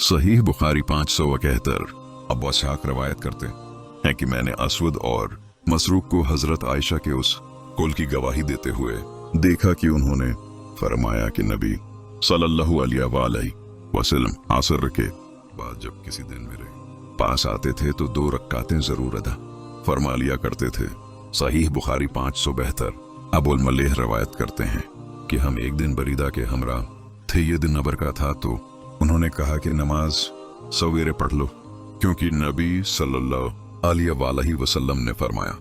सहीह बुखारी 571। अबू इसहाक रवायत करते हैं कि मैंने असवद और मसरूक को हजरत आयशा के उस कौल की गवाही देते हुए देखा कि उन्होंने फरमाया कि नबी सल्लल्लाहु अलैहि वसल्लम असर के बाद जब किसी दिन मेरे पास आते थे तो 2 रकातें जरूर अदा फरमा लिया करते थे। सहीह बुखारी 572। अबुल मलेह रवायत करते हैं कि हम एक दिन बरीदा के हमरा थे, ये दिन अबर का था, तो उन्होंने कहा कि नमाज सवेरे पढ़ लो, क्योंकि नबी सल्लल्लाहु अलैहि वसल्लम ने फरमाया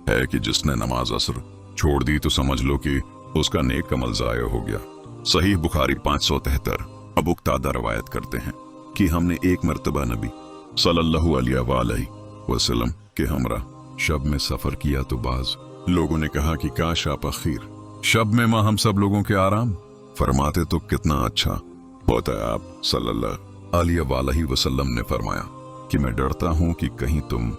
है कि जिसने नमाज असर छोड़ दी तो समझ लो कि उसका नेक अमल ज़ाया हो गया। सहीह बुखारी 573। अबू क़तादा रवायत करते हैं कि हमने एक मर्तबा नबी सल्लल्लाहु अलैहि वसल्लम के हमरा शब में सफर किया तो बाज लोगों ने कहा कि काश आप अखीर शब में मां हम सब लोगों के आराम फरमाते तो कितना अच्छा होता है। आप सल्लल्लाहु अलैहि वसल्लम ने फरमाया कि मैं डरता हूं कि कहीं तुम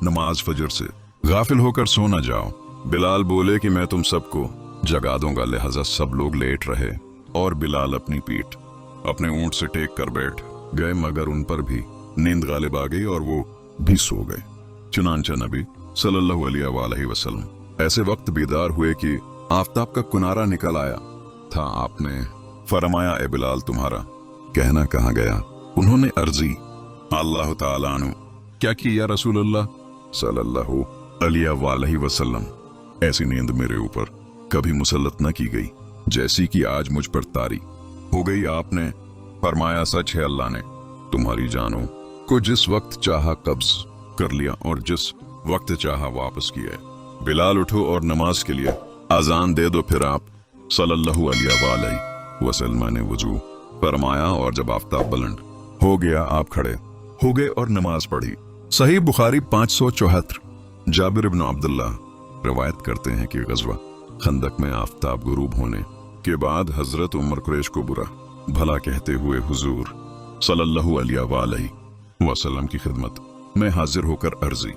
नमाज फजर से गाफिल होकर सो न जाओ। बिलाल बोले कि मैं तुम सबको जगा दूंगा, लिहाजा सब लोग लेट रहे और बिलाल अपनी पीठ अपने ऊंट से टेक कर बैठ गए, मगर उन पर भी नींद गालिब आ गई और वो भी सो गए। चुनांचे नबी सल्लल्लाहु अलैहि वसल्लम ऐसे वक्त बेदार हुए कि आफताब का कुनारा निकल आया था। आपने फरमाया, ए बिलाल तुम्हारा कहना कहाँ गया? उन्होंने अर्जी अल्लाह ताला अन्हु क्या की या रसूल अल्लाह सल्लल्लाहु अलैहि वसल्लम, ऐसी नींद मेरे ऊपर कभी मुसल्लत न की गई जैसी कि आज मुझ पर तारी हो गई। आपने फरमाया, सच है अल्लाह ने तुम्हारी जानों को जिस वक्त चाहा कब्ज कर लिया और जिस वक्त चाहा वापस किया। बिलाल उठो और नमाज के लिए अजान दे दो। फिर आप सल्लल्लाहु अलैहि वसल्लम ने वुजू फरमाया और जब आफताब बुलंद हो गया आप खड़े हो गए और नमाज पढ़ी। सही बुखारी 574। जाबिर इब्न अब्दुल्लाह रवायत करते हैं कि गज़वा खंदक में आफताब गुरूब होने के बाद हजरत उमर कुरैश को बुरा भला कहते हुए हुजूर सल्लल्लाहु अलैहि वसल्लम की खिदमत में हाजिर होकर अर्जी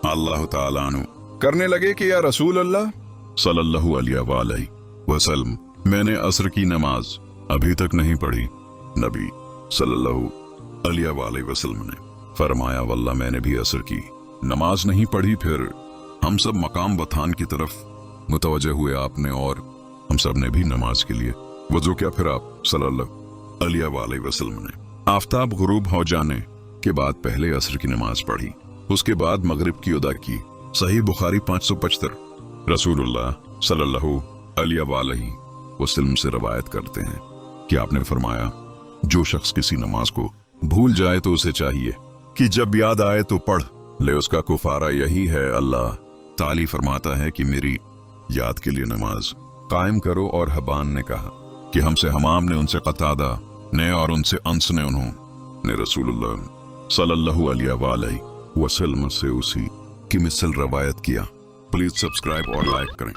अल्लाह ताला अन्हु करने लगे कि या रसूल अल्लाह सल्लल्लाहु अलैहि वसल्लम, मैंने असर की नमाज अभी तक नहीं पढ़ी। नबी सल्लल्लाहु अलैहि वसल्लम ने फरमाया, वल्लाह मैंने भी असर की नमाज नहीं पढ़ी। फिर हम सब मकाम बथान की तरफ मुतवज्जे हुए आपने और हम सब ने भी नमाज के लिए वजू किया। फिर आप सल्लल्लाहु अलैहि वसल्लम ने आफताब गुरूब हो जाने के बाद पहले असर की नमाज पढ़ी, उसके बाद मगरिब की अदा की। सही बुखारी 575। रसूलुल्लाह सल्लल्लाहु अलैहि वसल्लम से रवायत करते हैं कि आपने फरमाया, जो शख्स किसी नमाज को भूल जाए तो उसे चाहिए कि जब याद आए तो पढ़ ले, उसका कुफारा यही है। अल्लाह ताली फरमाता है कि मेरी याद के लिए नमाज कायम करो। और हबान ने कहा कि हमसे हमाम ने, उनसे कतादा ने और उनसे अंस ने, उन्होंने रसूलुल्लाह सल्लल्लाहु अलैहि वसल्लम से उसी की मिसल रवायत किया। प्लीज सब्सक्राइब और लाइक करें।